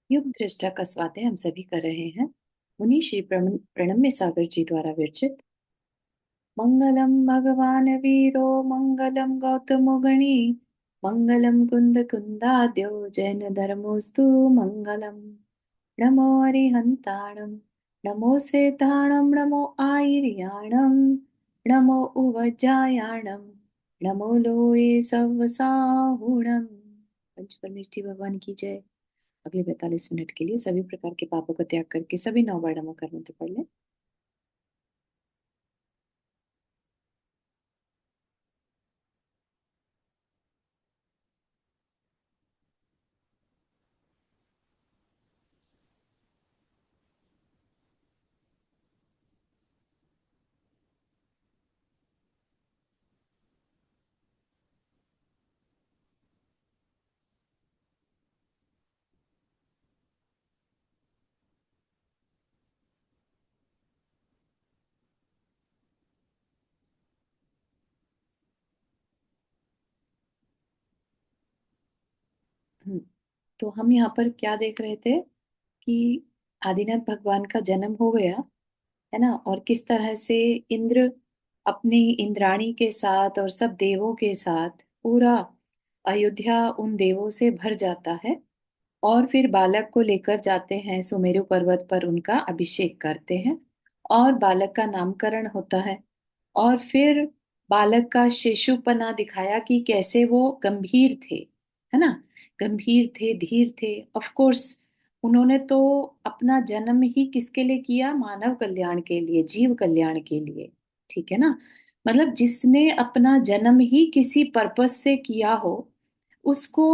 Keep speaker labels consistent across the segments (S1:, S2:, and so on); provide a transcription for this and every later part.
S1: युग दृष्टा का स्वाध्याय हम सभी कर रहे हैं। मुनि श्री प्रणम्य सागर जी द्वारा विरचित। मंगलम भगवान वीरो मंगलम गौतमो गणी मंगलम कुंद कुंदाद्यो जैन धर्मोस्तु मंगलम। नमो अरिहंताणम नमो सेताणम नमो आयर्याणम नमो उवज्जायाणम नमो लोये सवसाहुणम। पंच परमेष्ठी भगवान की जय। अगले 45 मिनट के लिए सभी प्रकार के पापों का त्याग करके सभी 9 बार नमो मंत्र पढ़ लें। हम्म, तो हम यहाँ पर क्या देख रहे थे कि आदिनाथ भगवान का जन्म हो गया, है ना। और किस तरह से इंद्र अपनी इंद्राणी के साथ और सब देवों के साथ पूरा अयोध्या उन देवों से भर जाता है। और फिर बालक को लेकर जाते हैं सुमेरु पर्वत पर, उनका अभिषेक करते हैं और बालक का नामकरण होता है। और फिर बालक का शिशुपना दिखाया कि कैसे वो गंभीर थे, है ना। गंभीर थे, धीर थे। ऑफ कोर्स उन्होंने तो अपना जन्म ही किसके लिए किया? मानव कल्याण के लिए, जीव कल्याण के लिए। ठीक है ना। मतलब जिसने अपना जन्म ही किसी पर्पस से किया हो, उसको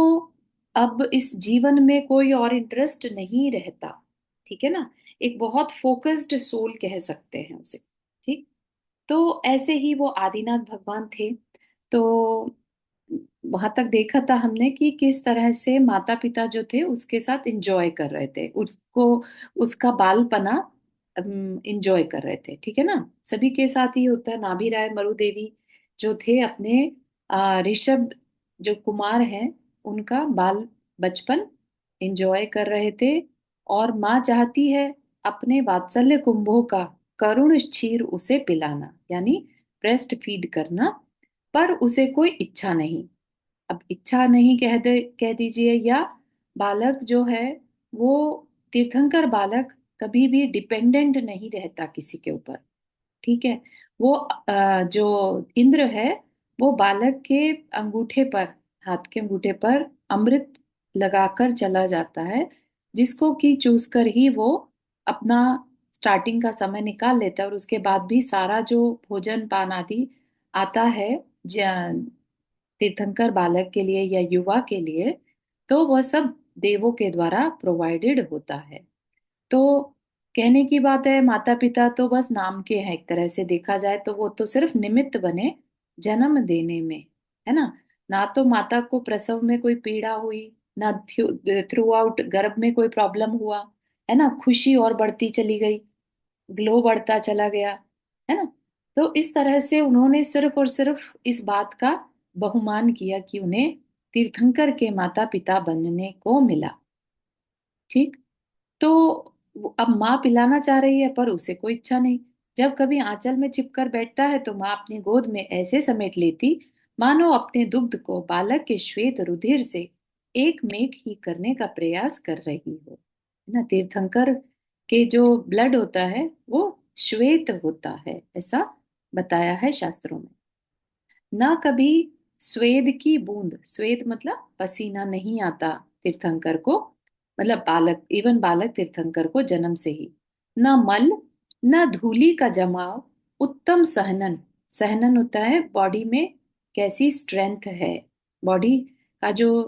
S1: अब इस जीवन में कोई और इंटरेस्ट नहीं रहता। ठीक है ना। एक बहुत फोकस्ड सोल कह सकते हैं उसे। ठीक। तो ऐसे ही वो आदिनाथ भगवान थे। तो वहां तक देखा था हमने कि किस तरह से माता पिता जो थे उसके साथ एंजॉय कर रहे थे उसको, उसका बालपना एंजॉय कर रहे थे। ठीक है ना। सभी के साथ ही होता है। नाभि राय मरुदेवी जो थे अपने ऋषभ जो कुमार हैं उनका बाल बचपन एंजॉय कर रहे थे। और माँ चाहती है अपने वात्सल्य कुंभों का करुण क्षीर उसे पिलाना, यानी ब्रेस्ट फीड करना। पर उसे कोई इच्छा नहीं। अब इच्छा नहीं कह दीजिए, या बालक जो है वो तीर्थंकर बालक कभी भी डिपेंडेंट नहीं रहता किसी के ऊपर। ठीक है। वो जो इंद्र है वो बालक के अंगूठे पर, हाथ के अंगूठे पर अमृत लगाकर चला जाता है, जिसको कि चूस कर ही वो अपना स्टार्टिंग का समय निकाल लेता है। और उसके बाद भी सारा जो भोजन पान आदि आता है तीर्थंकर बालक के लिए या युवा के लिए, तो वह सब देवों के द्वारा प्रोवाइडेड होता है। तो कहने की बात है, माता पिता तो बस नाम के हैं। एक तरह से देखा जाए तो वो तो सिर्फ निमित्त बने जन्म देने में, है ना। ना तो माता को प्रसव में कोई पीड़ा हुई, ना थ्रू आउट गर्भ में कोई प्रॉब्लम हुआ, है ना। खुशी और बढ़ती चली गई, ग्लो बढ़ता चला गया, है ना। तो इस तरह से उन्होंने सिर्फ और सिर्फ इस बात का बहुमान किया कि उन्हें तीर्थंकर के माता पिता बनने को मिला। ठीक। तो अब माँ पिलाना चाह रही है पर उसे कोई इच्छा नहीं। जब कभी आंचल में चिपकर बैठता है तो माँ अपनी गोद में ऐसे समेट लेती मानो अपने दुग्ध को बालक के श्वेत रुधिर से एक मेघ ही करने का प्रयास कर रही हो, है ना। तीर्थंकर के जो ब्लड होता है वो श्वेत होता है, ऐसा बताया है शास्त्रों में। ना कभी स्वेद की बूंद, स्वेद मतलब पसीना, नहीं आता तीर्थंकर को, मतलब बालक, इवन बालक तीर्थंकर को जन्म से ही। ना मल, ना धूली का जमाव, उत्तम सहनन। सहनन होता है बॉडी में कैसी स्ट्रेंथ है, बॉडी का जो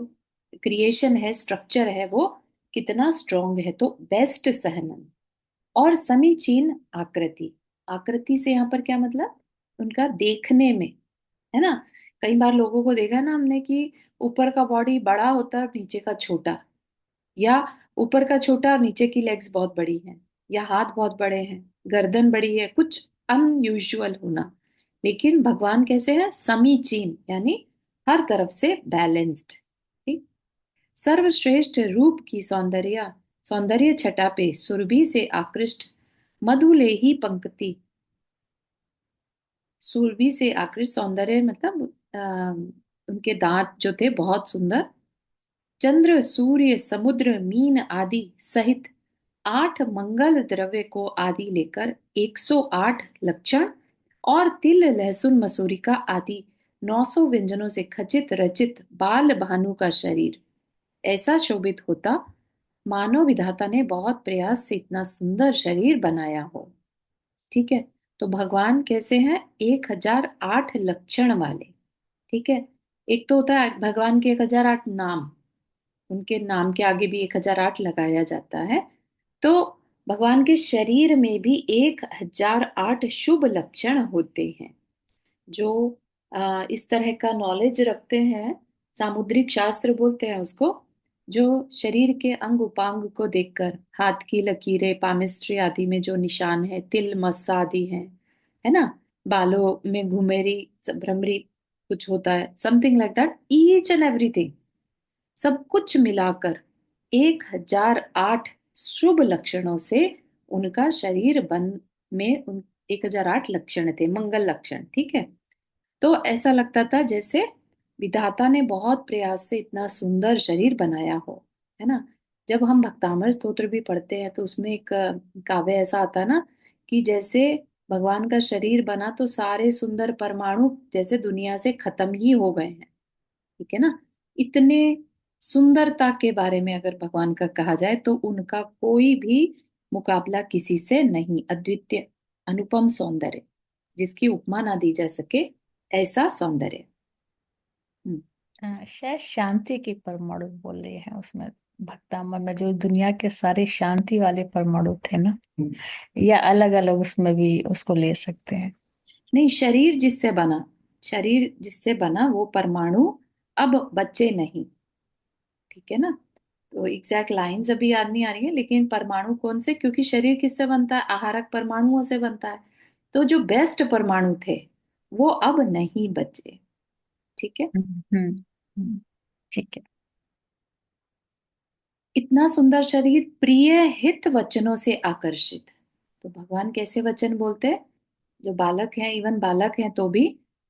S1: क्रिएशन है, स्ट्रक्चर है, वो कितना स्ट्रांग है, तो बेस्ट सहनन। और समीचीन आकृति। आकृति से यहाँ पर क्या मतलब? उनका देखने में, है ना। कई बार लोगों को देखा है ना हमने कि ऊपर का बॉडी बड़ा होता है और नीचे का छोटा, या ऊपर का छोटा और नीचे की लेग्स बहुत बड़ी हैं, या हाथ बहुत बड़े हैं, गर्दन बड़ी है, कुछ अनयूजुअल होना। लेकिन भगवान कैसे हैं? समीचीन, यानी हर तरफ से बैलेंस्ड। ठीक। सर्वश्रेष्ठ रूप की सौंदर्य सौंदर्य छटा पे सुरभि से आकृष्ट मधुलेही पंक्ति। सुरभि से आकृष्ट, सौंदर्य मतलब उनके दांत जो थे बहुत सुंदर। चंद्र सूर्य समुद्र मीन आदि सहित 8 मंगल द्रव्य को आदि लेकर 108 लक्षण, और तिल लहसुन मसूरी का आदि 900 व्यंजनों से खचित रचित बाल भानु का शरीर ऐसा शोभित होता, मानो विधाता ने बहुत प्रयास से इतना सुंदर शरीर बनाया हो। ठीक है। तो भगवान कैसे हैं? 1008 लक्षण वाले। ठीक है। एक तो होता है भगवान के 1008 नाम, उनके नाम के आगे भी 1008 लगाया जाता है। तो भगवान के शरीर में भी 1008 शुभ लक्षण होते हैं। जो इस तरह का नॉलेज रखते हैं, सामुद्रिक शास्त्र बोलते हैं उसको, जो शरीर के अंग उपांग को देखकर, हाथ की लकीरें, पामिस्ट्री आदि में जो निशान है, तिल मस्सा आदि है ना, बालों में घुमेरी भ्रमरी कुछ होता है, something like that, each and everything, सब कुछ मिलाकर 1008 शुभ लक्षणों से उनका शरीर बन में 1008 लक्षण थे, मंगल लक्षण। ठीक है। तो ऐसा लगता था जैसे विधाता ने बहुत प्रयास से इतना सुंदर शरीर बनाया हो, है ना। जब हम भक्तामर स्तोत्र भी पढ़ते हैं तो उसमें एक काव्य ऐसा आता है ना, कि जैसे भगवान का शरीर बना तो सारे सुंदर परमाणु जैसे दुनिया से खत्म ही हो गए हैं। ठीक है ना। इतने सुंदरता के बारे में अगर भगवान का कहा जाए तो उनका कोई भी मुकाबला किसी से नहीं, अद्वितीय अनुपम सौंदर्य, जिसकी उपमा ना दी जा सके, ऐसा सौंदर्य। हम्म।
S2: शायद शांति की परमाणु बोल रहे हैं उसमें। भक्तामर में जो दुनिया के सारे शांति वाले परमाणु थे ना, या अलग अलग उसमें भी उसको ले सकते हैं।
S1: नहीं, शरीर जिससे बना, शरीर जिससे बना वो परमाणु अब बचे नहीं। ठीक है ना। तो एग्जैक्ट लाइंस अभी याद नहीं आ रही है, लेकिन परमाणु कौन से, क्योंकि शरीर किससे बनता है? आहारक परमाणुओं से बनता है। तो जो बेस्ट परमाणु थे वो अब नहीं बचे। ठीक है।
S2: हम्म, ठीक है।
S1: इतना सुंदर शरीर प्रिय हित वचनों से आकर्षित। तो भगवान कैसे वचन बोलते हैं? जो बालक हैं, इवन बालक हैं तो भी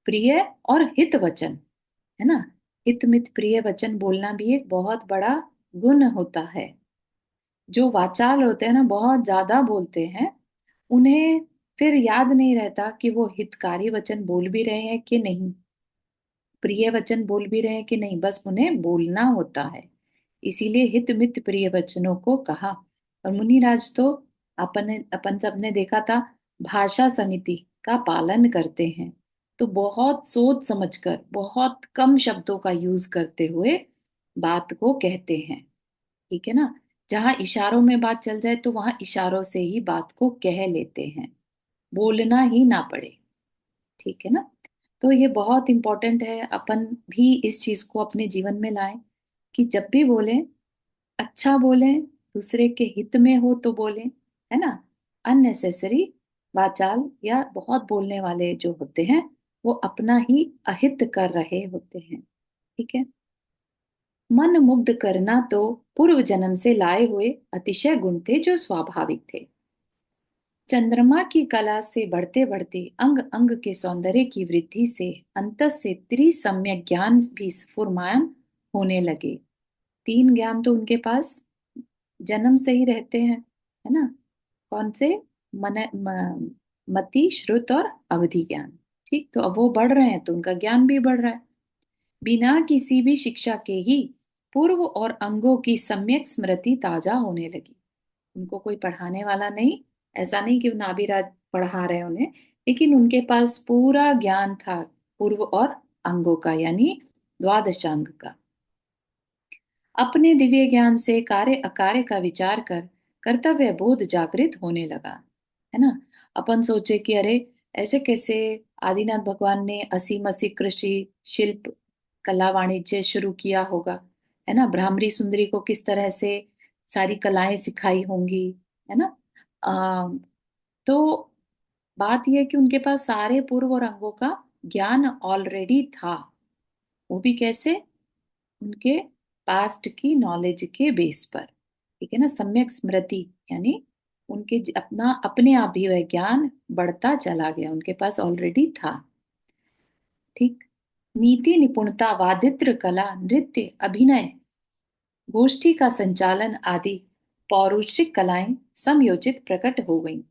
S1: प्रिय और हित वचन, है ना। हित मित प्रिय वचन बोलना भी एक बहुत बड़ा गुण होता है। जो वाचाल होते हैं ना, बहुत ज्यादा बोलते हैं, उन्हें फिर याद नहीं रहता कि वो हितकारी वचन बोल भी रहे हैं कि नहीं, प्रिय वचन बोल भी रहे हैं कि नहीं, बस उन्हें बोलना होता है। इसीलिए हित मित प्रिय वचनों को कहा। और मुनिराज तो अपन सबने देखा था, भाषा समिति का पालन करते हैं। तो बहुत सोच समझकर, बहुत कम शब्दों का यूज करते हुए बात को कहते हैं। ठीक है ना। जहां इशारों में बात चल जाए तो वहां इशारों से ही बात को कह लेते हैं, बोलना ही ना पड़े। ठीक है ना। तो ये बहुत इंपॉर्टेंट है, अपन भी इस चीज को अपने जीवन में लाएं, कि जब भी बोलें, अच्छा बोलें, दूसरे के हित में हो तो बोलें, है ना। अननेसेसरी वाचाल या बहुत बोलने वाले जो होते हैं वो अपना ही अहित कर रहे होते हैं। ठीक है। मन मुग्ध करना तो पूर्व जन्म से लाए हुए अतिशय गुण थे जो स्वाभाविक थे। चंद्रमा की कला से बढ़ते बढ़ते अंग अंग के सौंदर्य की वृद्धि से अंत से त्रिसम्यक ज्ञान भी स्फुरमान होने लगे। 3 ज्ञान तो उनके पास जन्म से ही रहते हैं, है ना। कौन से? मति श्रुत और अवधि ज्ञान। ठीक। तो अब वो बढ़ रहे हैं तो उनका ज्ञान भी बढ़ रहा है। बिना किसी भी शिक्षा के ही पूर्व और अंगों की सम्यक स्मृति ताजा होने लगी। उनको कोई पढ़ाने वाला नहीं, ऐसा नहीं कि नाभिराज पढ़ा रहे उन्हें, लेकिन उनके पास पूरा ज्ञान था पूर्व और अंगों का, यानी द्वादशांग का। अपने दिव्य ज्ञान से कार्य अकार्य का विचार कर कर्तव्य बोध जागृत होने लगा, है ना। अपन सोचे कि अरे ऐसे कैसे आदिनाथ भगवान ने असी मसी कृषि शिल्प कला वाणिज्य शुरू किया होगा, है ना। भ्रामरी सुंदरी को किस तरह से सारी कलाएं सिखाई होंगी, है ना। आ, तो बात यह है कि उनके पास सारे पूर्व और अंगों का ज्ञान ऑलरेडी था। वो भी कैसे? उनके पास्ट की नॉलेज के बेस पर। ठीक है ना। सम्यक स्मृति यानी उनके अपना अपने आप ही वह ज्ञान बढ़ता चला गया, उनके पास ऑलरेडी था। ठीक। नीति निपुणता, वादित्र कला, नृत्य, अभिनय, गोष्ठी का संचालन आदि पौरुषिक कलाएं समयोचित प्रकट हो गईं।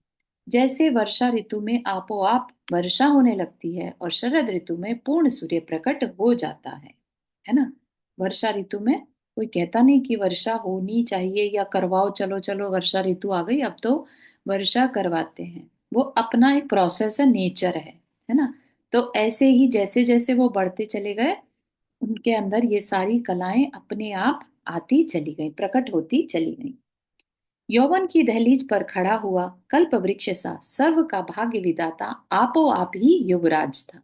S1: जैसे वर्षा ऋतु में आपोआप वर्षा होने लगती है और शरद ऋतु में पूर्ण सूर्य प्रकट हो जाता है ना। वर्षा ऋतु में कोई कहता नहीं कि वर्षा होनी चाहिए या करवाओ, चलो चलो वर्षा ऋतु आ गई अब तो वर्षा करवाते हैं। वो अपना एक प्रोसेस है, नेचर है ना। तो ऐसे ही जैसे जैसे वो बढ़ते चले गए, उनके अंदर ये सारी कलाएं अपने आप आती चली गई, प्रकट होती चली गई। यौवन की दहलीज पर खड़ा हुआ कल्प वृक्ष सा सर्व का भाग्य विदाता आपो आप ही युवराज था।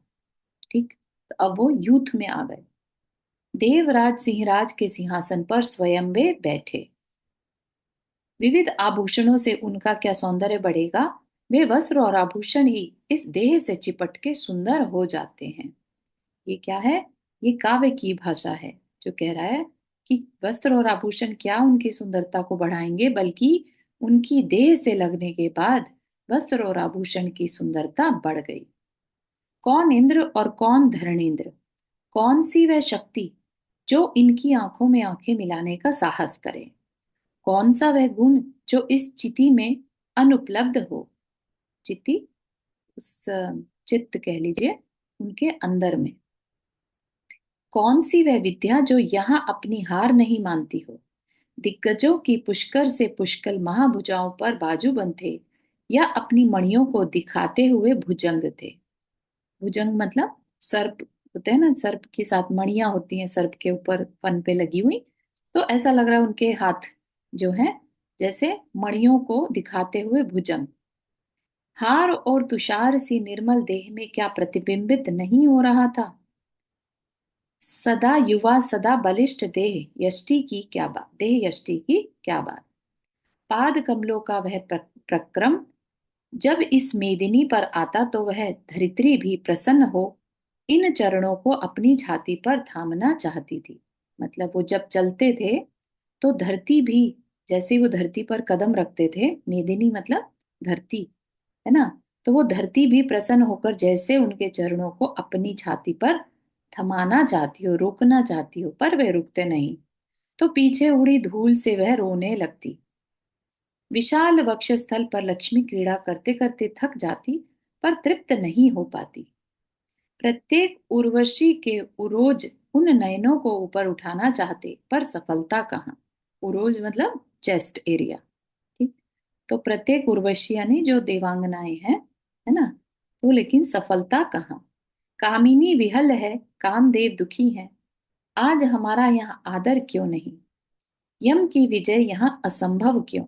S1: ठीक। तो अब वो यूथ में आ गए। देवराज सिंहराज के सिंहासन पर स्वयं वे बैठे। विविध आभूषणों से उनका क्या सौंदर्य बढ़ेगा। वे वस्त्र और आभूषण ही इस देह से चिपट के सुंदर हो जाते हैं। ये क्या है? ये काव्य की भाषा है, जो कह रहा है कि वस्त्र और आभूषण क्या उनकी सुंदरता को बढ़ाएंगे, बल्कि उनकी देह से लगने के बाद वस्त्र और आभूषण की सुंदरता बढ़ गई। कौन इंद्र और कौन धरणेंद्र, कौन सी वह शक्ति जो इनकी आंखों में आंखें मिलाने का साहस करे। कौन सा वह गुण जो इस चिति में अनुपलब्ध हो। चिति, उस चित्त कह लीजिए, उनके अंदर में। कौन सी वह विद्या जो यहाँ अपनी हार नहीं मानती हो। दिग्गजों की पुष्कर से पुष्कल महाभुजाओं पर बाजूबंद थे, या अपनी मणियों को दिखाते हुए भुजंग थे। भुजंग मतलब सर्प होते हैं ना, सर्प के साथ मणियां होती हैं सर्प के ऊपर फन पे लगी हुई। तो ऐसा लग रहा है उनके हाथ जो है जैसे मणियों को दिखाते हुए भुजंग। हार और तुषार सी निर्मल देह में क्या प्रतिबिंबित नहीं हो रहा था। सदा युवा सदा बलिष्ठ देह यष्टि की क्या बात, देह यष्टि की क्या बात। पाद कमलों का वह प्रक्रम जब इस मेदिनी पर आता तो वह धरित्री भी प्रसन्न हो इन चरणों को अपनी छाती पर थामना चाहती थी। मतलब वो जब चलते थे तो धरती भी, जैसे वो धरती पर कदम रखते थे, मेदिनी मतलब धरती, है ना। तो वो धरती भी प्रसन्न होकर जैसे उनके चरणों को अपनी छाती पर थमाना चाहती हो, रोकना चाहती हो, पर वे रुकते नहीं। तो पीछे उड़ी धूल से वह रोने लगती। विशाल वक्षस्थल पर लक्ष्मी क्रीड़ा करते करते थक जाती, पर तृप्त नहीं हो पाती। प्रत्येक उर्वशी के उरोज उन नयनों को ऊपर उठाना चाहते, पर सफलता कहाँ। उरोज मतलब चेस्ट एरिया। ठीक। तो प्रत्येक उर्वशी यानी जो देवांगनाएं हैं, है ना, तो लेकिन सफलता कहाँ। कामिनी विहल है, कामदेव दुखी है, आज हमारा यहाँ आदर क्यों नहीं। यम की विजय यहाँ असंभव क्यों।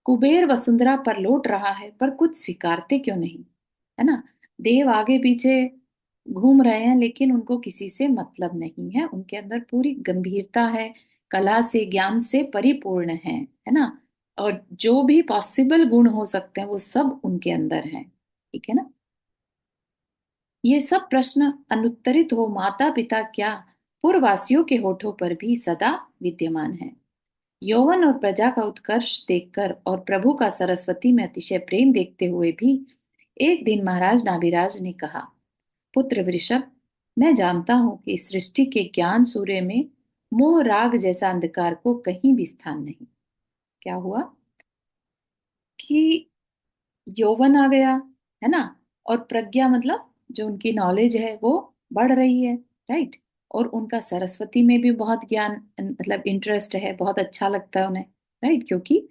S1: कुबेर वसुंधरा पर लौट रहा है, पर कुछ स्वीकारते क्यों नहीं, है ना। देव आगे पीछे घूम रहे हैं, लेकिन उनको किसी से मतलब नहीं है। उनके अंदर पूरी गंभीरता है, कला से ज्ञान से परिपूर्ण है ना। और जो भी पॉसिबल गुण हो सकते हैं वो सब उनके अंदर हैं। ठीक है ना। ये सब प्रश्न अनुत्तरित हो माता पिता क्या, पूर्ववासियों के होठों पर भी सदा विद्यमान है। यौवन और प्रजा का उत्कर्ष देखकर और प्रभु का सरस्वती में अतिशय प्रेम देखते हुए भी एक दिन महाराज नाभिराज ने कहा, पुत्र वृषभ, मैं जानता हूं कि इस सृष्टि के ज्ञान सूर्य में मोह राग जैसा अंधकार को कहीं भी स्थान नहीं। क्या हुआ कि यौवन आ गया, है ना, और प्रज्ञा मतलब जो उनकी नॉलेज है वो बढ़ रही है, राइट। और उनका सरस्वती में भी बहुत ज्ञान मतलब इंटरेस्ट है, बहुत अच्छा लगता है उन्हें, राइट। क्योंकि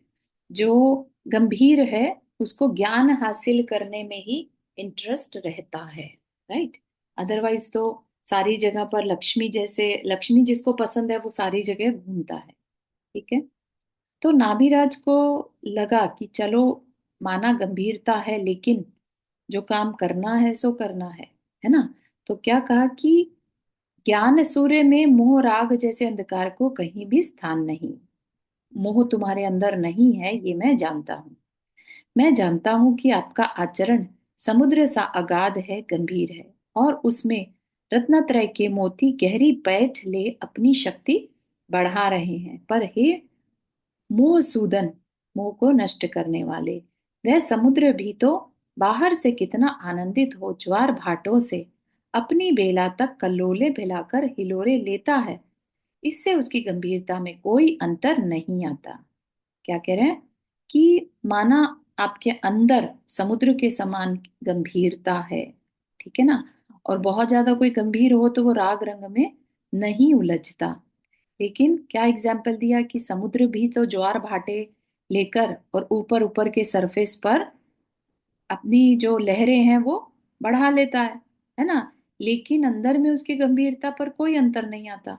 S1: जो गंभीर है उसको ज्ञान हासिल करने में ही इंटरेस्ट रहता है, राइट। अदरवाइज तो सारी जगह पर लक्ष्मी, जैसे लक्ष्मी जिसको पसंद है वो सारी जगह घूमता है। ठीक है। तो नाभिराज को लगा कि चलो, माना गंभीरता है, लेकिन जो काम करना है सो करना है ना। तो क्या कहा कि ज्ञान सूर्य में मोह राग जैसे अंधकार को कहीं भी स्थान नहीं। मोह तुम्हारे अंदर नहीं है, ये मैं जानता हूं। मैं जानता हूं कि आपका आचरण समुद्र सा अगाध है, गंभीर है, और उसमें रत्नत्रय के मोती गहरी बैठ ले अपनी शक्ति बढ़ा रहे हैं। पर हे मोह सूदन, मोह को नष्ट करने वाले, वह समुद्र भी तो बाहर से कितना आनंदित हो ज्वार भाटों से अपनी बेला तक कल्लोले भिलाकर हिलोरे लेता है, इससे उसकी गंभीरता में कोई अंतर नहीं आता। क्या कह रहे हैं कि माना आपके अंदर समुद्र के समान गंभीरता है, ठीक है ना, और बहुत ज्यादा कोई गंभीर हो तो वो राग रंग में नहीं उलझता। लेकिन क्या एग्जाम्पल दिया कि समुद्र भी तो ज्वार भाटे लेकर और ऊपर ऊपर के सरफेस पर अपनी जो लहरें हैं वो बढ़ा लेता है ना, लेकिन अंदर में उसकी गंभीरता पर कोई अंतर नहीं आता।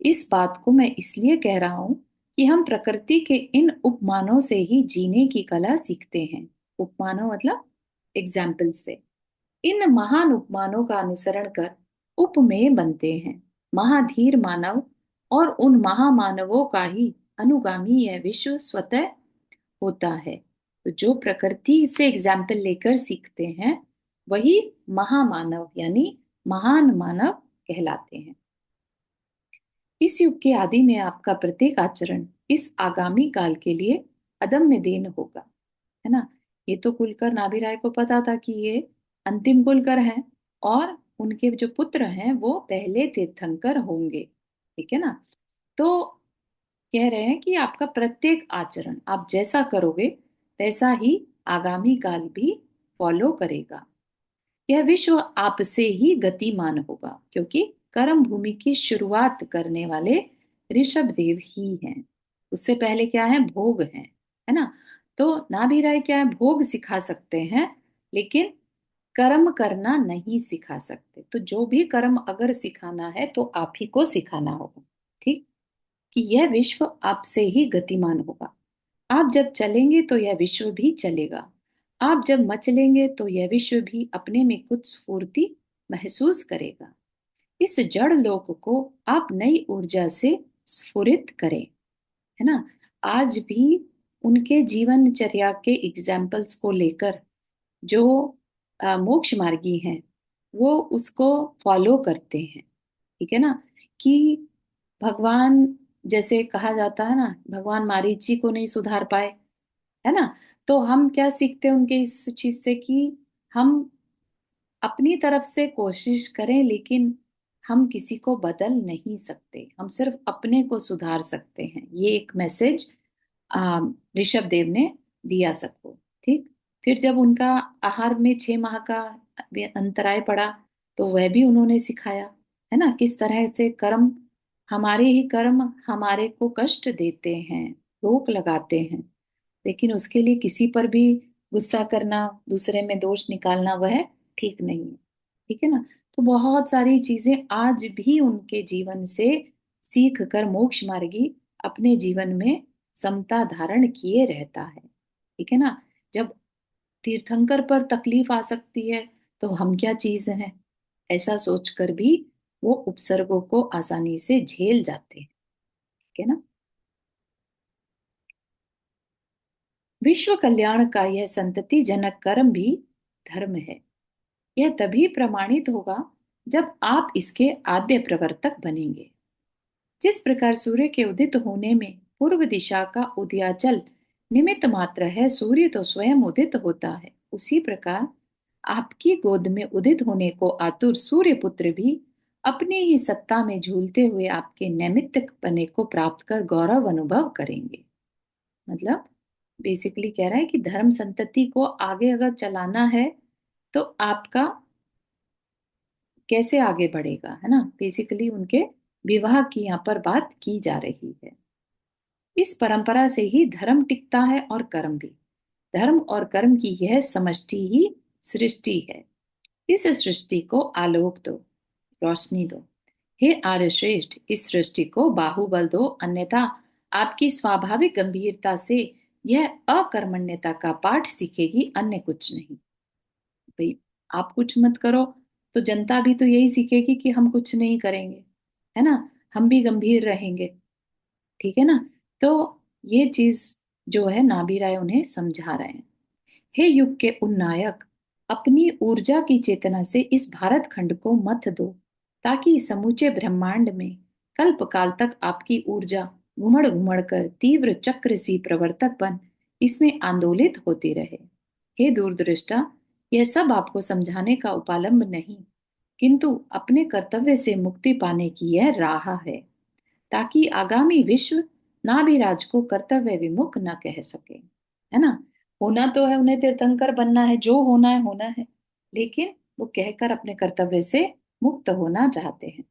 S1: इस बात को मैं इसलिए कह रहा हूं कि हम प्रकृति के इन उपमानों से ही जीने की कला सीखते हैं। उपमानों मतलब एग्जाम्पल से। इन महान उपमानों का अनुसरण कर उपमेय बनते हैं। महाधीर मानव और उन महामानवों का ही अनुगामी यह विश्व स्वतः होता है। तो जो प्रकृति से एग्जाम्पल लेकर सीखते हैं वही महामानव यानी महान मानव कहलाते हैं। इस युग के आदि में आपका प्रत्येक आचरण इस आगामी काल के लिए अदम्य देन होगा, है ना। ये तो कुलकर नाभिराय को पता था कि ये अंतिम कुलकर हैं और उनके जो पुत्र हैं वो पहले तीर्थंकर होंगे, ठीक है ना। तो कह रहे हैं कि आपका प्रत्येक आचरण आप जैसा करोगे वैसा ही आगामी काल भी फॉलो करेगा। यह विश्व आपसे ही गतिमान होगा, क्योंकि कर्म भूमि की शुरुआत करने वाले ऋषभ देव ही हैं। उससे पहले क्या है, भोग है ना। तो नाभिराय क्या है, भोग सिखा सकते हैं लेकिन कर्म करना नहीं सिखा सकते। तो जो भी कर्म अगर सिखाना है तो आप ही को सिखाना होगा, ठीक। कि यह विश्व आपसे ही गतिमान होगा। आप जब चलेंगे तो यह विश्व भी चलेगा। आप जब मचलेंगे तो यह विश्व भी अपने में कुछ स्फूर्ति महसूस करेगा। इस जड़ लोक को आप नई ऊर्जा से स्फुरित करें, है ना। आज भी उनके जीवनचर्या के एग्जाम्पल्स को लेकर जो मोक्ष मार्गी हैं वो उसको फॉलो करते हैं, ठीक है ना। कि भगवान, जैसे कहा जाता है ना, भगवान मारीची को नहीं सुधार पाए, है ना। तो हम क्या सीखते हैं उनके इस चीज से कि हम अपनी तरफ से कोशिश करें लेकिन हम किसी को बदल नहीं सकते, हम सिर्फ अपने को सुधार सकते हैं। ये एक मैसेज ऋषभ देव ने दिया सबको, ठीक। फिर जब उनका आहार में 6 माह का अंतराय पड़ा तो वह भी उन्होंने सिखाया, है ना, किस तरह से कर्म, हमारे ही कर्म हमारे को कष्ट देते हैं, रोक लगाते हैं, लेकिन उसके लिए किसी पर भी गुस्सा करना, दूसरे में दोष निकालना वह ठीक नहीं है, ठीक है ना। तो बहुत सारी चीजें आज भी उनके जीवन से सीख कर मोक्ष मार्गी अपने जीवन में समता धारण किए रहता है, ठीक है ना। जब तीर्थंकर पर तकलीफ आ सकती है तो हम क्या चीज हैं, ऐसा सोचकर भी वो उपसर्गों को आसानी से झेल जाते हैं, ठीक है ना। विश्व कल्याण का यह संतति जनक कर्म भी धर्म है। यह तभी प्रमाणित होगा जब आप इसके आद्य प्रवर्तक बनेंगे। जिस प्रकार सूर्य के उदित होने में पूर्व दिशा का उदयाचल निमित्त मात्र है, सूर्य तो स्वयं उदित होता है, उसी प्रकार आपकी गोद में उदित होने को आतुर सूर्य पुत्र भी अपनी ही सत्ता में झूलते हुए आपके नैमित्तिक पने को प्राप्त कर गौरव अनुभव करेंगे। मतलब बेसिकली कह रहा है कि धर्म संतति को आगे अगर चलाना है तो आपका कैसे आगे बढ़ेगा, है ना। बेसिकली उनके विवाह की यहाँ पर बात की जा रही है। इस परंपरा से ही धर्म टिकता है और कर्म भी। धर्म और कर्म की यह समष्टि ही सृष्टि है। इस सृष्टि को आलोक दो, रोशनी दो। हे आर्य श्रेष्ठ, इस सृष्टि को बाहुबल दो, अन्यथा आपकी स्वाभाविक गंभीरता से यह अकर्मण्यता का पाठ सीखेगी, अन्य कुछ नहीं। भाई आप कुछ मत करो तो जनता भी तो यही सीखेगी कि हम कुछ नहीं करेंगे, है ना, हम भी गंभीर रहेंगे, ठीक है ना। तो ये चीज जो है नाभी राय उन्हें समझा रहे हैं। हे युग के उन्नायक, अपनी ऊर्जा की चेतना से इस भारत खंड को मत दो, ताकि समूचे ब्रह्मांड में कल्प काल तक आपकी ऊर्जा घुमड़ घुमड़ कर तीव्र चक्र सी प्रवर्तक बन इसमें आंदोलित होती रहे। हे दूरदृष्टा, यह सब आपको समझाने का उपालंब नहीं, किंतु अपने कर्तव्य से मुक्ति पाने की यह राह है, ताकि आगामी विश्व नाभिराज को कर्तव्य विमुख न कह सके। है ना? होना तो है, उन्हें तीर्थंकर बनना है, जो होना है होना है, लेकिन वो कहकर अपने कर्तव्य से मुक्त होना चाहते हैं।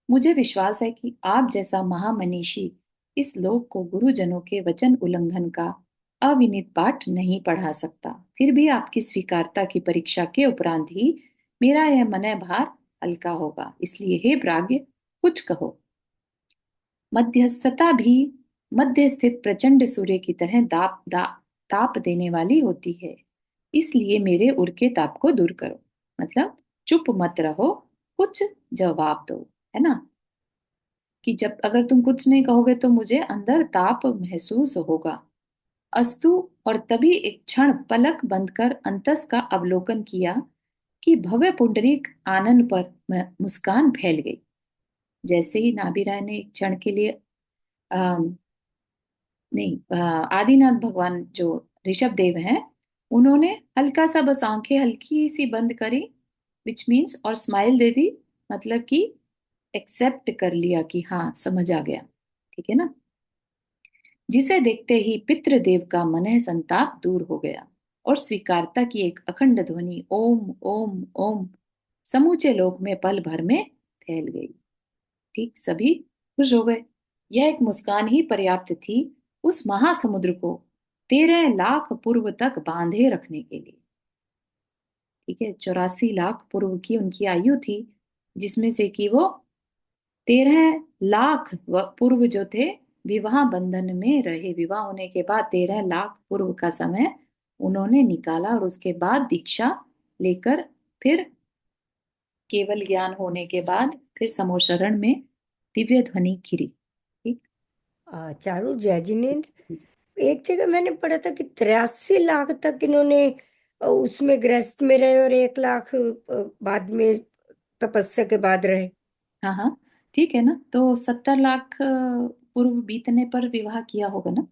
S1: मुझे विश्वास है कि आप जैसा महामनीषी इस लोक को गुरुजनों के वचन उल्लंघन का अविनीत पाठ नहीं पढ़ा सकता। फिर भी आपकी स्वीकारता की परीक्षा के उपरांत ही मेरा यह मनय भार हल्का होगा। इसलिए हे प्राज्ञ, कुछ कहो। मध्यस्थता भी मध्य स्थित प्रचंड सूर्य की तरह ताप देने वाली होती है। इसलिए मेरे उर के ताप को दूर करो। मतलब चुप मत रहो, कुछ जवाब दो। है ना? कि जब अगर तुम कुछ नहीं कहोगे तो मुझे अंदर ताप महसूस होगा। अस्तु। और तभी एक क्षण पलक बंद कर अंतस का अवलोकन किया कि भव्य पुंडरीक आनन पर मुस्कान फैल गई। जैसे ही नाभिराय ने एक क्षण के लिए नहीं, आदिनाथ भगवान जो ऋषभ देव हैं, उन्होंने हल्का सा बस आंखें हल्की सी बंद करी, विच मीन्स, और स्माइल दे दी, मतलब कि एक्सेप्ट कर लिया कि हाँ समझ आ गया। ठीक है ना? जिसे देखते ही पितृदेव का मनः संताप दूर हो गया और स्वीकारता की एक अखंड ध्वनि ओम ओम ओम समूचे लोक में पल भर में फैल गई। ठीक, सभी खुश हो गए। यह एक मुस्कान ही पर्याप्त थी उस महासमुद्र को 13 लाख पूर्व तक बांधे रखने के लिए। ठीक है, 84 लाख पूर्व की उनकी आयु थी, जिसमें से कि वो 13 लाख पूर्व जो थे विवाह बंधन में रहे। विवाह होने के बाद 13 लाख पूर्व का समय उन्होंने निकाला और उसके बाद दीक्षा लेकर फिर केवल ज्ञान होने के बाद फिर समोशरण में दिव्य ध्वनि खिरी। ठीक।
S2: चारू जयजिनेन्द्र,
S1: जी।
S2: एक जगह मैंने पढ़ा था कि 83 लाख तक इन्होंने उसमें गृहस्थ में रहे और 1 लाख बाद में तपस्या के बाद रहे।
S1: हाँ हाँ, ठीक है ना, तो 70 लाख पूर्व बीतने पर विवाह किया होगा ना।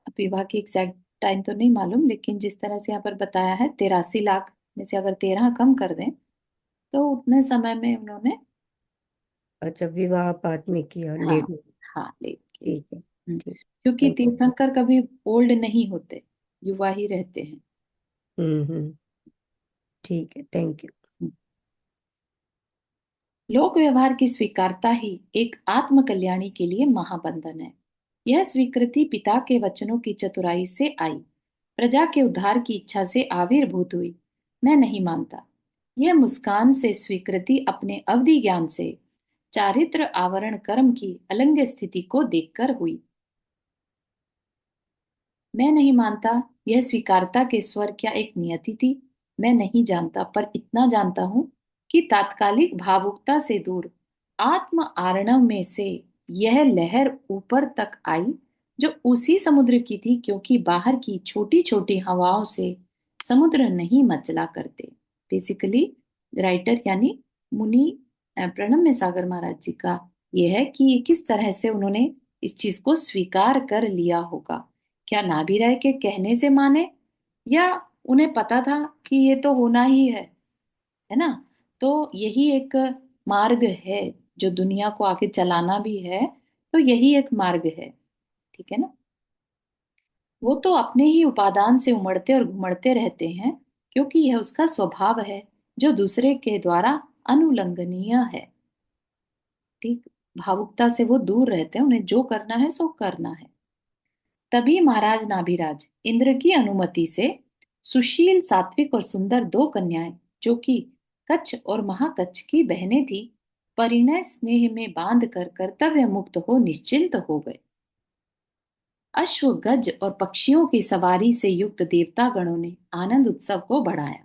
S1: अब विवाह की एग्जैक्ट टाइम तो नहीं मालूम, लेकिन जिस तरह से यहाँ पर बताया है 83 लाख में से अगर 13 कम कर दें तो उतने समय में उन्होंने।
S2: अच्छा, विवाह बाद में किया,
S1: हाँ
S2: लेट में।
S1: हाँ, लेके।
S2: ठीक है। ठीक।
S1: क्योंकि
S2: थैंक यू।
S1: तीर्थंकर कभी ओल्ड नहीं होते, युवा ही रहते हैं।
S2: हम्म। ठीक है, थैंक यू।
S1: लोक व्यवहार की स्वीकारता ही एक आत्म कल्याणी के लिए महाबंधन है। यह स्वीकृति पिता के वचनों की चतुराई से आई, प्रजा के उद्धार की इच्छा से आविर्भूत हुई। मैं नहीं मानता। यह मुस्कान से स्वीकृति अपने अवधि ज्ञान से चारित्र आवरण कर्म की अलंघ्य स्थिति को देखकर हुई। मैं नहीं मानता यह स्वीकारता के स्वर क्या एक नियति थी। मैं नहीं जानता, पर इतना जानता हूं कि तात्कालिक भावुकता से दूर आत्म आरणव में से यह लहर ऊपर तक आई, जो उसी समुद्र की थी, क्योंकि बाहर की छोटी छोटी हवाओं से समुद्र नहीं मचला करते। बेसिकली राइटर यानी मुनि प्रणम्य सागर महाराज जी का यह है कि किस तरह से उन्होंने इस चीज को स्वीकार कर लिया होगा। क्या नाभी राय के कहने से माने, या उन्हें पता था कि ये तो होना ही है ना? तो यही एक मार्ग है जो दुनिया को आगे चलाना भी है। तो यही एक मार्ग है। ठीक है ना? वो तो अपने ही उपादान से उमड़ते और घुमड़ते रहते हैं, क्योंकि यह उसका स्वभाव है जो दूसरे के द्वारा अनुलंघनीय है। ठीक। भावुकता से वो दूर रहते हैं, उन्हें जो करना है सो करना है। तभी महाराज नाभिराज इंद्र की अनुमति से सुशील, सात्विक और सुंदर दो कन्याएं, जो कि कच्छ और महाकच्छ की बहनें थी, परिणय स्नेह में बांध कर कर्तव्य मुक्त हो निश्चिंत हो गए। अश्व, गज और पक्षियों की सवारी से युक्त देवता गणों ने आनंद उत्सव को बढ़ाया।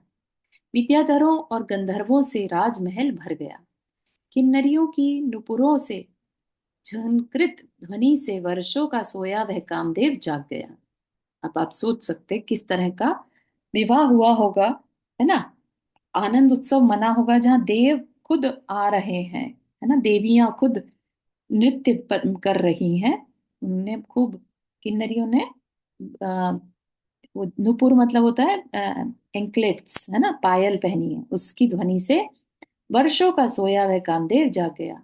S1: विद्याधरों और गंधर्वों से राजमहल भर गया। किन्नरियों की नुपुरों से झनकृत ध्वनि से वर्षों का सोया वह कामदेव जाग गया। अब आप सोच सकते हैं किस तरह का विवाह हुआ होगा। है ना? आनंद उत्सव मना होगा जहां देव खुद आ रहे हैं। है ना, देवियां खुद नृत्य कर रही हैं। उन्होंने खूब, किन्नरियों ने वो नुपुर मतलब होता है एंकलेट्स, है ना, पायल पहनी है, उसकी ध्वनि से वर्षों का सोया वह कामदेव जाग गया।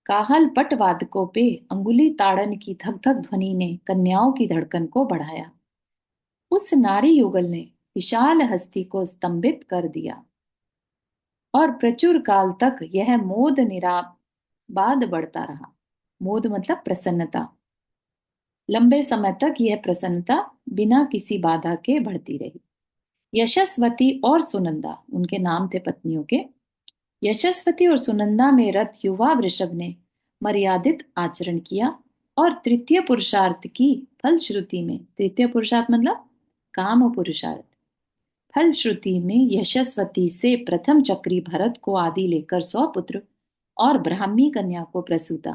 S1: काहल पट वादकों पे अंगुली ताड़न की धक धक ध्वनि ने कन्याओं की धड़कन को बढ़ाया। उस नारी युगल ने विशाल हस्ती को स्तंभित कर दिया, और प्रचुर काल तक यह मोद निराबाद बढ़ता रहा। मोद मतलब प्रसन्नता। लंबे समय तक यह प्रसन्नता बिना किसी बाधा के बढ़ती रही। यशस्वती और सुनंदा उनके नाम थे पत्नियों के। यशस्वती और सुनंदा में रत युवा वृषभ ने मर्यादित आचरण किया, और तृतीय पुरुषार्थ की फलश्रुति में, तृतीय पुरुषार्थ मतलब काम पुरुषार्थ, फलश्रुति में यशस्वती से प्रथम चक्री भरत को आदि लेकर 100 पुत्र और ब्राह्मी कन्या को प्रसूता,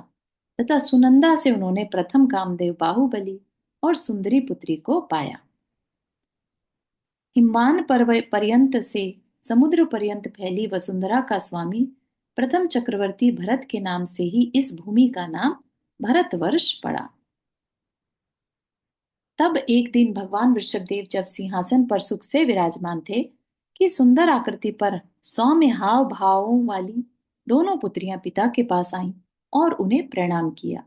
S1: तथा सुनंदा से उन्होंने प्रथम कामदेव बाहुबली और सुंदरी पुत्री को पाया। हिमान पर्यंत से समुद्र पर्यंत फैली वसुंधरा का स्वामी प्रथम चक्रवर्ती भरत के नाम से ही इस भूमि का नाम भरतवर्ष पड़ा। तब एक दिन भगवान ऋषभदेव जब सिंहासन पर सुख से विराजमान थे, कि सुंदर आकृति पर सौम्य हाव भावों वाली दोनों पुत्रियां पिता के पास आईं और उन्हें प्रणाम किया।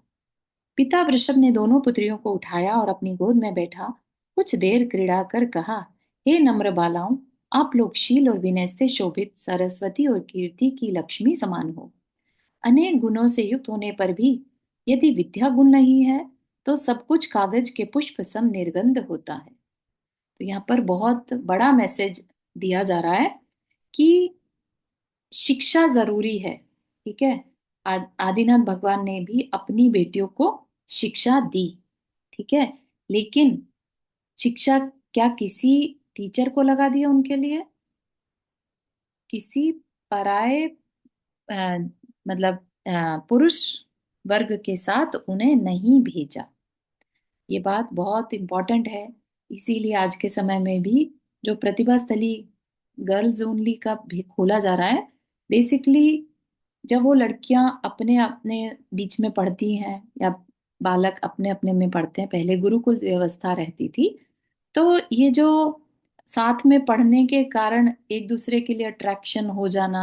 S1: पिता वृषभ ने दोनों पुत्रियों को उठाया और अपनी गोद में बैठा कुछ देर क्रीड़ा कर कहा, हे नम्र बालाओं, आप लोग शील और विनय से शोभित सरस्वती और कीर्ति की लक्ष्मी समान हो। अनेक गुणों से युक्त होने पर भी यदि विद्या गुण नहीं है, तो सब कुछ कागज के पुष्प सम निर्गंध होता है। तो यहाँ पर बहुत बड़ा मैसेज दिया जा रहा है कि शिक्षा जरूरी है। ठीक है, आदिनाथ भगवान ने भी अपनी बेटियों को शिक्षा दी। ठीक है, लेकिन शिक्षा क्या किसी टीचर को लगा दिया उनके लिए? किसी पराये अ, मतलब पुरुष वर्ग के साथ उन्हें नहीं भेजा। ये बात बहुत इंपॉर्टेंट है। इसीलिए आज के समय में भी जो प्रतिभा स्थली गर्ल्स ओनली का भी खोला जा रहा है, बेसिकली जब वो लड़कियां अपने अपने बीच में पढ़ती हैं या बालक अपने अपने में पढ़ते हैं, पहले गुरुकुल व्यवस्था रहती थी, तो ये जो साथ में पढ़ने के कारण एक दूसरे के लिए अट्रैक्शन हो जाना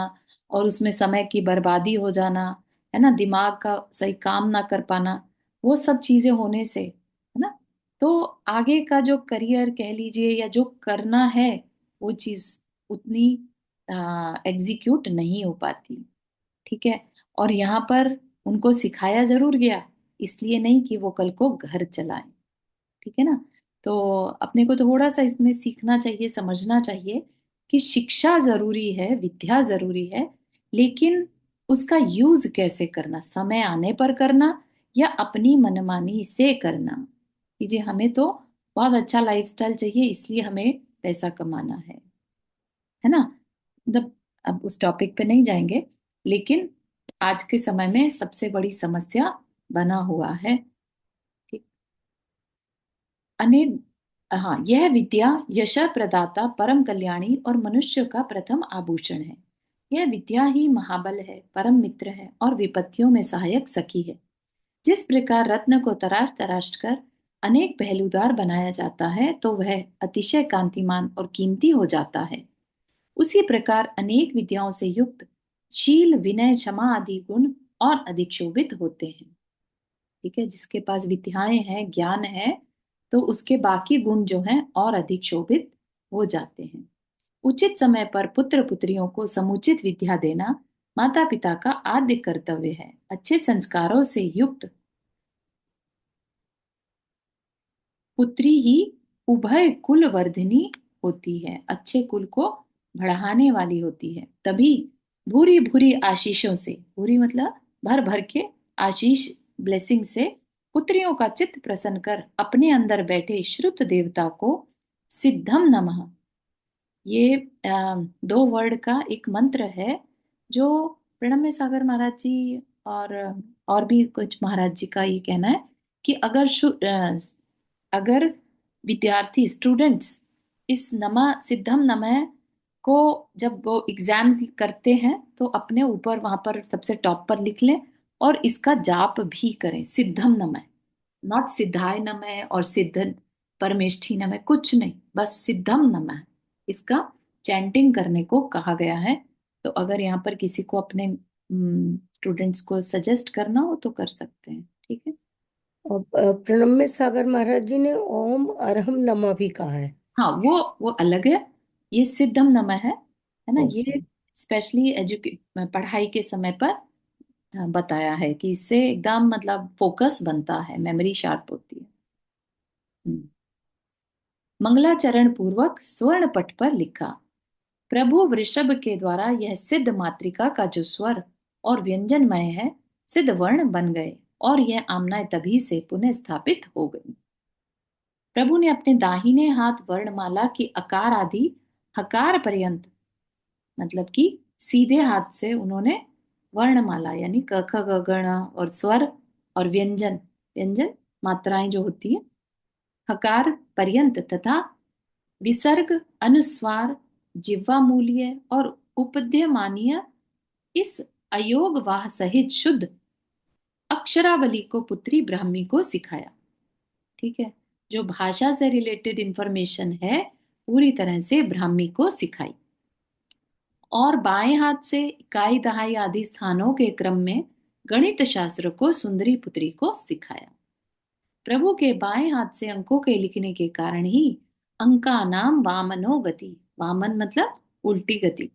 S1: और उसमें समय की बर्बादी हो जाना, है ना, दिमाग का सही काम ना कर पाना, वो सब चीजें होने से, है ना, तो आगे का जो करियर कह लीजिए या जो करना है, वो चीज उतनी एग्जीक्यूट नहीं हो पाती। ठीक है, और यहाँ पर उनको सिखाया जरूर गया, इसलिए नहीं कि वो कल को घर चलाएं। ठीक है ना, तो अपने को थोड़ा सा इसमें सीखना चाहिए, समझना चाहिए कि शिक्षा जरूरी है, विद्या जरूरी है, लेकिन उसका यूज कैसे करना, समय आने पर करना या अपनी मनमानी से करना। कि जी हमें तो बहुत अच्छा लाइफस्टाइल चाहिए, इसलिए हमें पैसा कमाना है ना, मतलब अब उस टॉपिक पे नहीं जाएंगे, लेकिन आज के समय में सबसे बड़ी समस्या बना हुआ है। ठीक, अनेक, हाँ, यह विद्या यश प्रदाता परम कल्याणी और मनुष्य का प्रथम आभूषण है। यह विद्या ही महाबल है, परम मित्र है और विपत्तियों में सहायक सखी है। जिस प्रकार रत्न को तराश तराश कर अनेक पहलूदार बनाया जाता है, तो वह अतिशय कांतिमान और कीमती हो जाता है, उसी प्रकार अनेक विद्याओं से युक्त शील विनय क्षमा आदि गुण और अधिक शोभित होते हैं। ठीक है, जिसके पास विद्याएं हैं, ज्ञान है, तो उसके बाकी गुण जो हैं और अधिक शोभित हो जाते हैं। उचित समय पर पुत्र पुत्रियों को समुचित विद्या देना माता पिता का आद्य कर्तव्य है। अच्छे संस्कारों से युक्त पुत्री ही उभय कुल वर्धिनी होती है, अच्छे कुल को बढ़ाने वाली होती है। तभी भूरी भूरी आशीषों से, भूरी मतलब भर भर के आशीष, ब्लेसिंग से पुत्रियों का चित्त प्रसन्न कर अपने अंदर बैठे श्रुत देवता को सिद्धम नमः, ये दो वर्ड का एक मंत्र है, जो प्रणम्य सागर महाराज जी और भी कुछ महाराज जी का ये कहना है कि अगर विद्यार्थी स्टूडेंट्स इस नमा सिद्धम नमः को जब वो एग्जाम्स करते हैं तो अपने ऊपर वहां पर सबसे टॉप पर लिख लें, और इसका जाप भी करें, सिद्धम नमः। नॉट सिद्धाय नमः और सिद्ध परमेष्ठी नमः, कुछ नहीं, बस सिद्धम नमः, इसका चैंटिंग करने को कहा गया है। तो अगर यहाँ पर किसी को अपने स्टूडेंट्स को सजेस्ट करना हो तो कर सकते हैं, ठीक है।
S3: और प्रणम्य सागर महाराज जी ने ओम अरहम नमः भी कहा है।
S1: हाँ, वो अलग है, ये सिद्धम नमः है ना।
S3: ओके।
S1: ये स्पेशली पढ़ाई के समय पर बताया है कि इससे एकदम मतलब फोकस बनता है, मेमोरी शार्प होती है। हम्म। मंगलाचरण पूर्वक स्वर्ण पट पर लिखा, प्रभु वृषभ के द्वारा यह सिद्ध मातृका का जो स्वर और व्यंजनमय है, सिद्ध वर्ण बन गए, और यह आमनाएं तभी से पुनः स्थापित हो गई। प्रभु ने अपने दाहिने हाथ वर्णमाला की अकार आदि हकार पर्यंत, मतलब कि सीधे हाथ से उन्होंने वर्णमाला यानी क ख ग घ ङ और स्वर और व्यंजन, व्यंजन मात्राएं जो होती है, हकार पर्यंत तथा विसर्ग, अनुस्वार, जिह्वा मूल्य और उपद्यमानीय, इस अयोग वाह सहित शुद्ध अक्षरावली को पुत्री ब्राह्मी को सिखाया। ठीक है, जो भाषा से रिलेटेड इंफॉर्मेशन है पूरी तरह से ब्राह्मी को सिखाई, और बाएं हाथ से इकाई दहाई आदि स्थानों के क्रम में गणित शास्त्र को सुंदरी पुत्री को सिखाया। प्रभु के बाएं हाथ से अंकों के लिखने के कारण ही अंका नाम वामनो गति, वामन मतलब उल्टी गति,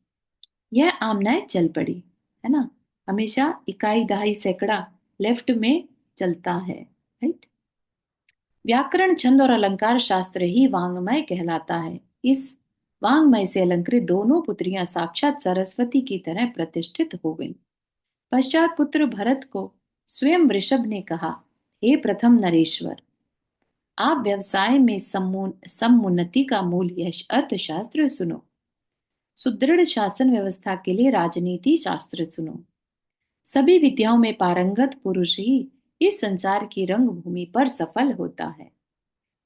S1: यह आमनाएं चल पड़ी, है ना। हमेशा इकाई दहाई सैकड़ा लेफ्ट में चलता है, राइट। व्याकरण, छंद और अलंकार शास्त्र ही वांग्मय कहलाता है। इस वांग्मय से अलंकृत दोनों पुत्रियां साक्षात सरस्वती की तरह प्रतिष्ठित हो गईं। पश्चात पुत्र भरत को स्वयं वृषभ ने कहा, हे प्रथम नरेश्वर, आप व्यवसाय में समुन्नति का मूल यश अर्थशास्त्र सुनो, सुदृढ़ शासन व्यवस्था के लिए राजनीति शास्त्र सुनो। सभी विद्याओं में पारंगत पुरुष ही इस संसार की रंगभूमि पर सफल होता है।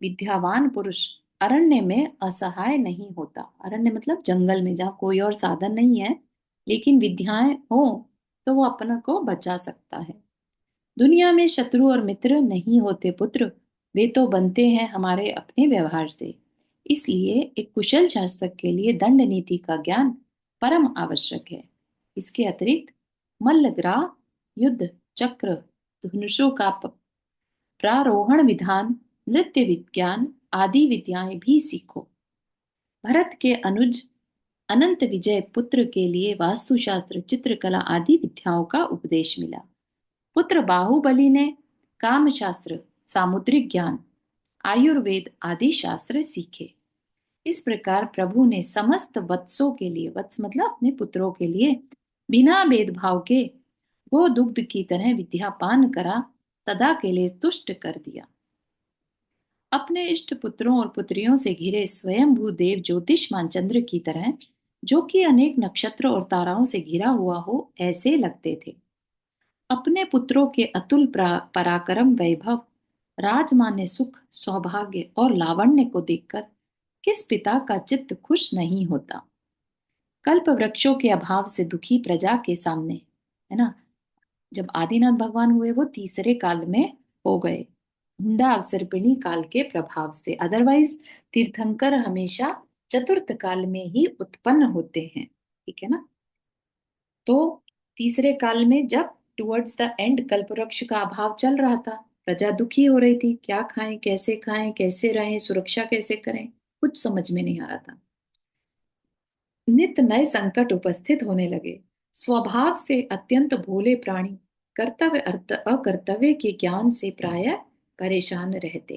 S1: विद्यावान पुरुष अरण्य में असहाय नहीं होता। अरण्य मतलब जंगल में, जहाँ कोई और साधन नहीं है, लेकिन विद्याएं हो तो वो अपने को बचा सकता है। दुनिया में शत्रु और मित्र नहीं होते पुत्र, वे तो बनते हैं हमारे अपने व्यवहार से। इसलिए एक कुशल शासक के लिए दंड नीति का ज्ञान परम आवश्यक है। इसके अतिरिक्त मल्लग्राह, युद्ध चक्र, धनुषों का प्रारोहण विधान, नृत्य विज्ञान आदि विद्याएं भी सीखो। भरत के अनुज अनंत विजय पुत्र के लिए वास्तुशास्त्र, चित्रकला आदि विद्याओं का उपदेश मिला। पुत्र बाहुबली ने कामशास्त्र, सामुद्रिक ज्ञान, आयुर्वेद आदि शास्त्र सीखे। इस प्रकार प्रभु ने समस्त वत्सों के लिए, वत्स मतलब अपने पुत्रों के लिए, बिना भेदभाव के गो दुग्ध की तरह विद्या पान करा सदा के लिए तुष्ट कर दिया। अपने इष्ट पुत्रों और पुत्रियों से घिरे स्वयंभू देव ज्योतिषमान चंद्र की तरह, जो कि अनेक नक्षत्र और ताराओं से घिरा हुआ हो, ऐसे लगते थे। अपने पुत्रों के अतुल पराक्रम, वैभव, राजमान्य सुख, सौभाग्य और लावण्य को देखकर किस पिता का चित्त खुश नहीं होता। कल्प वृक्षों के अभाव से दुखी प्रजा के सामने, है ना, जब आदिनाथ भगवान हुए वो तीसरे काल में हो गए, हुंडा अवसर्पिणी काल के प्रभाव से। अदरवाइज तीर्थंकर हमेशा चतुर्थ काल में ही उत्पन्न होते हैं, ठीक है ना। तो तीसरे काल में जब टुवर्ड्स द एंड कल्पवृक्ष का अभाव चल रहा था, प्रजा दुखी हो रही थी, क्या खाएं, कैसे रहें, सुरक्षा कैसे करें, कुछ समझ में नहीं आ रहा था। नित नए संकट उपस्थित होने लगे। स्वभाव से अत्यंत भोले प्राणी कर्तव्य अर्थ अकर्तव्य के ज्ञान से प्राय परेशान रहते,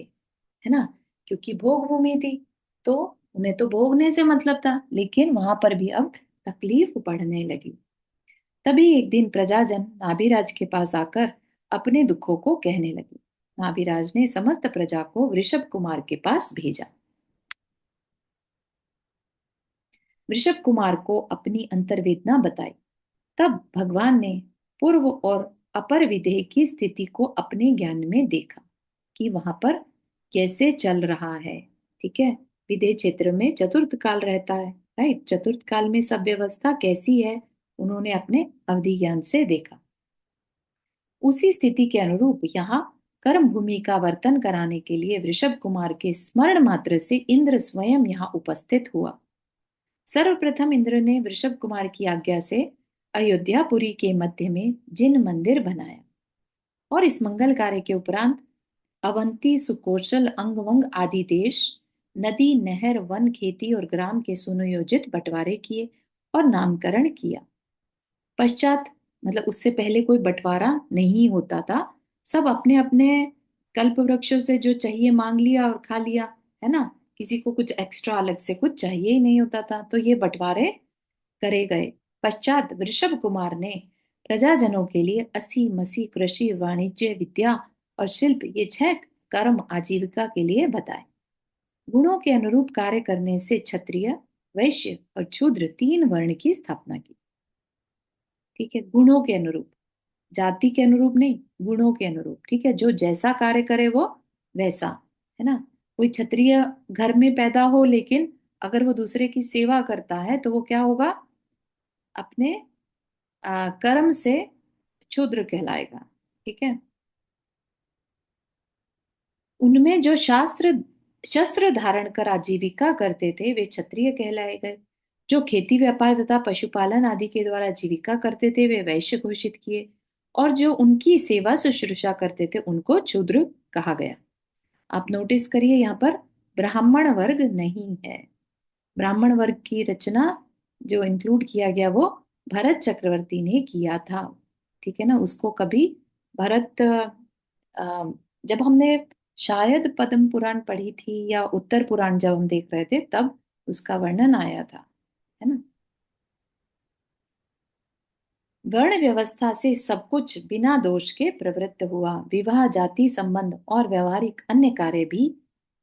S1: है ना, क्योंकि भोग भूमि थी तो उन्हें तो भोगने से मतलब था, लेकिन वहां पर भी अब तकलीफ बढ़ने लगी। तभी एक दिन प्रजाजन नाभिराज के पास आकर अपने दुखों को कहने लगे। नाभिराज ने समस्त प्रजा को वृषभ कुमार के पास भेजा। वृषभ कुमार को अपनी अंतर्वेदना बताई। तब भगवान ने पूर्व और अपर विदेह की स्थिति को अपने ज्ञान में देखा कि वहां पर कैसे चल रहा है, ठीक है। विदेह क्षेत्र में चतुर्थ काल रहता है, राइट। चतुर्थ काल में सब व्यवस्था कैसी है उन्होंने अपने अवधि ज्ञान से देखा। उसी स्थिति के अनुरूप यहाँ कर्म भूमि का वर्तन कराने के लिए वृषभ कुमार के स्मरण मात्र से इंद्र स्वयं यहाँ उपस्थित हुआ। सर्वप्रथम इंद्र ने वृषभ कुमार की आज्ञा से अयोध्यापुरी के मध्य में जिन मंदिर बनाया और इस मंगल कार्य के उपरांत अवंती सुकोशल अंगवंग आदि देश नदी नहर वन खेती और ग्राम के सुनियोजित बंटवारे किए और नामकरण किया। पश्चात मतलब उससे पहले कोई बंटवारा नहीं होता था, सब अपने अपने कल्प वृक्षों से जो चाहिए मांग लिया और खा लिया, है ना। किसी को कुछ एक्स्ट्रा अलग से कुछ चाहिए ही नहीं होता था, तो ये बंटवारे करे गए। पश्चात वृषभ कुमार ने प्रजाजनों के लिए अस्सी मसी कृषि वाणिज्य विद्या और शिल्प ये 6 कर्म आजीविका के लिए बताए। गुणों के अनुरूप कार्य करने से क्षत्रिय वैश्य और शूद्र 3 वर्ण की स्थापना की। ठीक है, गुणों के अनुरूप, जाति के अनुरूप नहीं, गुणों के अनुरूप। ठीक है, जो जैसा कार्य करे वो वैसा, है ना। कोई क्षत्रिय घर में पैदा हो लेकिन अगर वो दूसरे की सेवा करता है तो वो क्या होगा, अपने कर्म से शूद्र कहलाएगा। ठीक है, उनमें जो शस्त्र धारण कर आजीविका करते थे वे क्षत्रिय कहलाए गए। जो खेती व्यापार तथा पशुपालन आदि के द्वारा जीविका करते थे वे वैश्य घोषित किए और जो उनकी सेवा शुश्रूषा करते थे उनको शूद्र कहा गया। आप नोटिस करिए यहाँ पर ब्राह्मण वर्ग नहीं है। ब्राह्मण वर्ग की रचना जो इंक्लूड किया गया वो भरत चक्रवर्ती ने किया था। ठीक है ना, उसको कभी भरत जब हमने शायद पद्म पुराण पढ़ी थी या उत्तर पुराण जब हम देख रहे थे तब उसका वर्णन आया था, है ना। वर्ण व्यवस्था से सब कुछ बिना दोष के प्रवृत्त हुआ। विवाह जाति संबंध और व्यवहारिक अन्य कार्य भी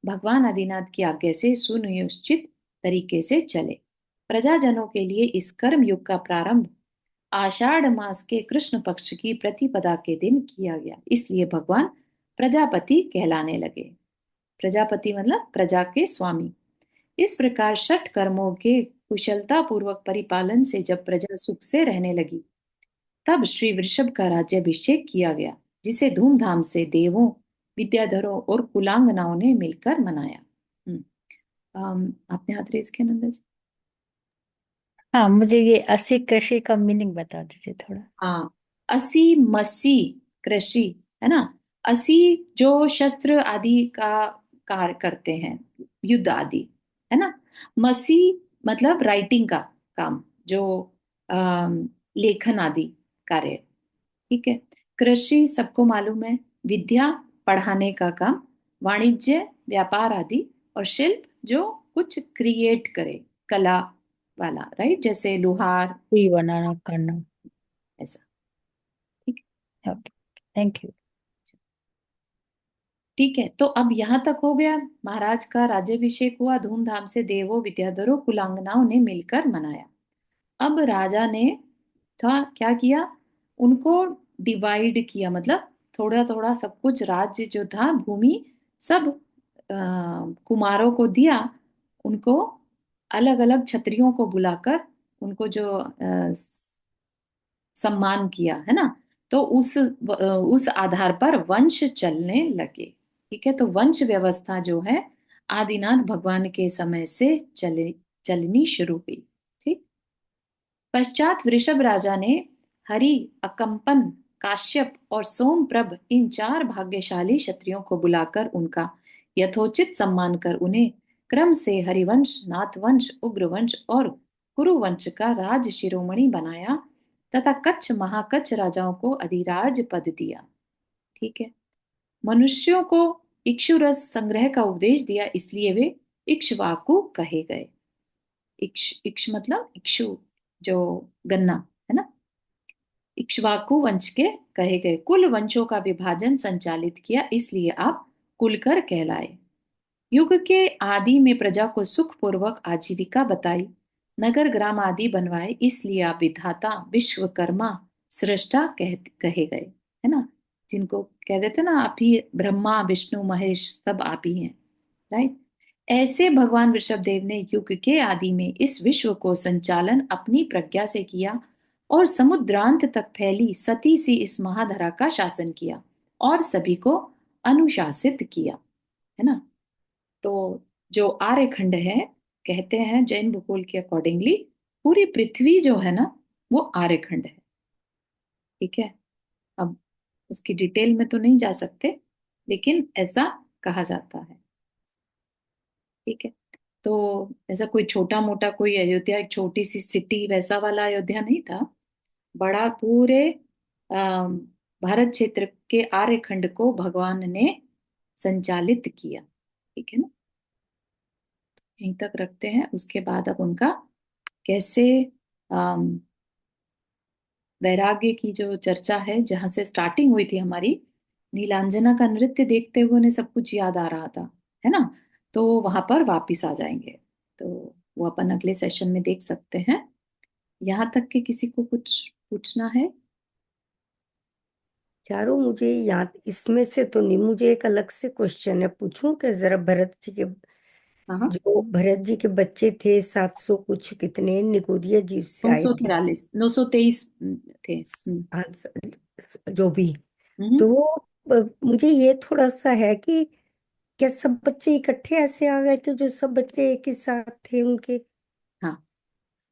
S1: भगवान आदिनाथ की आज्ञा से सुनियोजित तरीके से चले। प्रजाजनों के लिए इस कर्म युग का प्रारंभ आषाढ़ मास के कृष्ण पक्ष की प्रतिपदा के दिन किया गया, इसलिए भगवान प्रजापति कहलाने लगे। प्रजापति मतलब प्रजा के स्वामी। इस प्रकार 6 कर्मों के कुशलता पूर्वक परिपालन से जब प्रजा सुख से रहने लगी तब श्री वृषभ का राज्याभिषेक किया गया, जिसे धूमधाम से देवों विद्याधरों और कुलांगनाओं ने मिलकर मनाया। आपने हाथ रेज किया नंदा जी।
S2: हाँ, मुझे ये 80 कृषि का मीनिंग बता दीजिए थोड़ा।
S1: हाँ, असी मसी कृषि, है ना। असी जो शस्त्र आदि का कार्य करते हैं, युद्ध आदि, है ना। मसी मतलब राइटिंग का काम, जो लेखन आदि कार्य। ठीक है। कृषि सबको मालूम है, विद्या पढ़ाने का काम, वाणिज्य व्यापार आदि, और शिल्प जो कुछ क्रिएट करे, कला वाला, राइट, जैसे लोहार,
S2: सुई बनाना करना।
S1: ऐसा। ठीक।
S2: Okay, thank you.
S1: ठीक है, तो अब यहां तक हो गया। महाराज का राज्याभिषेक हुआ, धूमधाम से देवों विद्याधरों कुलांगनाओं ने मिलकर मनाया। अब राजा ने था क्या किया, उनको डिवाइड किया, मतलब थोड़ा थोड़ा सब कुछ, राज्य जो था भूमि सब कुमारों को दिया। उनको अलग अलग क्षत्रियों को बुलाकर उनको जो सम्मान किया, है ना। तो उस आधार पर वंश चलने लगे। ठीक है, तो वंश व्यवस्था जो है आदिनाथ भगवान के समय से चलनी शुरू हुई। ठीक। पश्चात वृषभ राजा ने हरि, अकंपन, काश्यप और सोमप्रभ इन 4 भाग्यशाली क्षत्रियों को बुलाकर उनका यथोचित सम्मान कर उन्हें क्रम से हरिवंश, नाथवंश, उग्रवंश और कुरुवंश का राज शिरोमणि बनाया तथा कच्छ महाकच्छ राजाओं को अधिराज पद दिया। ठीक है। मनुष्यों को इक्षु रस संग्रह का उपदेश दिया, इसलिए वे इक्ष्वाकु कहे गए। इक्ष मतलब इक्षु, जो गन्ना, है ना। इक्ष्वाकु वंश के कहे गए। कुल वंशों का विभाजन संचालित किया, इसलिए आप कुलकर कहलाए। युग के आदि में प्रजा को सुख पूर्वक आजीविका बताई, नगर ग्राम आदि बनवाए, इसलिए आप विधाता विश्वकर्मा सृष्टा कहे गए, है ना। जिनको कह देते ना आप ही, ब्रह्मा विष्णु महेश सब आप ही हैं, राइट। ऐसे भगवान ऋषभदेव ने युग के आदि में इस विश्व को संचालन अपनी प्रज्ञा से किया और समुद्रांत तक फैली सती सी इस महाधरा का शासन किया और सभी को अनुशासित किया, है ना। तो जो आर्यखंड है, कहते हैं जैन भूगोल के अकॉर्डिंगली पूरी पृथ्वी जो है ना वो आर्यखंड है। ठीक है। अब उसकी डिटेल में तो नहीं जा सकते, लेकिन ऐसा कहा जाता है। ठीक है। तो ऐसा कोई छोटा मोटा कोई अयोध्या एक छोटी सी सिटी वैसा वाला अयोध्या नहीं था, बड़ा पूरे अम, भारत क्षेत्र के आर्यखंड को भगवान ने संचालित किया। ठीक है ना। यहीं तक रखते हैं। उसके बाद अब उनका कैसे अम, वैराग्य की जो चर्चा है, जहां से स्टार्टिंग हुई थी हमारी, नीलांजना का नृत्य देखते हुए उन्हें सब कुछ याद आ रहा था, है ना। तो वहां पर वापिस आ जाएंगे। तो वो अपन अगले सेशन में देख सकते हैं। यहाँ तक कि किसी को कुछ पूछना है?
S3: चारों मुझे याद इसमें से तो नहीं, मुझे एक अलग से क्वेश्चन है, पूछूं क्या जरा? भरत जी के,
S1: हाँ हाँ।
S3: जो भरत जी के बच्चे थे 700 कुछ कितने निगोदिया जीव से
S1: नौ
S3: आए
S1: सौ
S3: थे,
S1: तिरालीस 923 थे।
S3: हाँ, जो भी।
S1: हम्म।
S3: तो मुझे ये थोड़ा सा है कि क्या सब बच्चे इकट्ठे ऐसे आ गए थे, जो सब बच्चे एक ही साथ थे उनके?
S1: हाँ,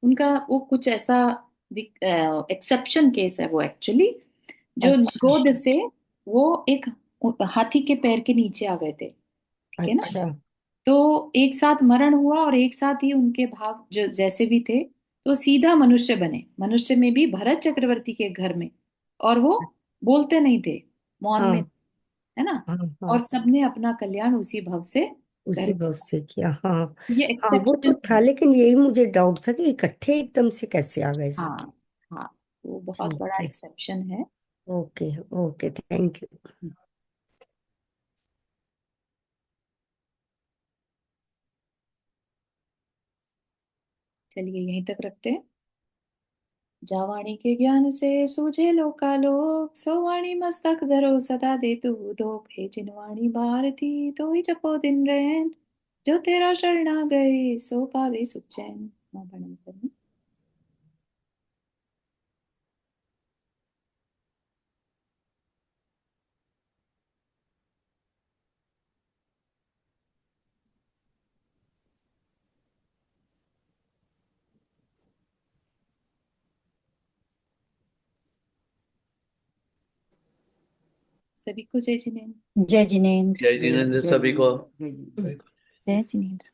S1: उनका वो कुछ ऐसा एक्सेप्शन केस है वो एक्चुअली। जो
S3: अच्छा
S1: निगोद से वो एक हाथी के पैर के नीचे आ गए थे। ठीक है ना।
S3: अच्छा।
S1: तो एक साथ मरण हुआ और एक साथ ही उनके भाव जो जैसे भी थे, तो सीधा मनुष्य बने, मनुष्य में भी भरत चक्रवर्ती के घर में। और वो बोलते नहीं थे, मौन में,
S3: हाँ
S1: है ना।
S3: हाँ
S1: और
S3: हाँ,
S1: सबने अपना कल्याण उसी भव से कर
S3: उसी भाव
S1: दिया।
S3: से किया, हाँ।
S1: ये
S3: हाँ वो तो
S1: एक्सेप्शन
S3: था,
S1: है।
S3: लेकिन यही मुझे डाउट था कि इकट्ठे एकदम से कैसे आ गए सब।
S1: हाँ हाँ, वो बहुत बड़ा
S3: ठीक है।
S1: एक्सेप्शन है।
S3: Okay okay, thank you.
S1: चलिए यहीं तक रखते हैं। जावाणी के ज्ञान से सूझे लोकालोक, सो वाणी मस्तक धरो सदा दे तू धोख, हे जिनवाणी भारती तो ही जपो दिन रैन, जो तेरा शरणा गए सो पावे सुख चैन। मां प्रणाम करना। सभी को जय जिनेन्द्र।
S2: जय जिनेन्द्र।
S4: जय जिनेन्द्र सभी को।
S2: जय जिनेन्द्र।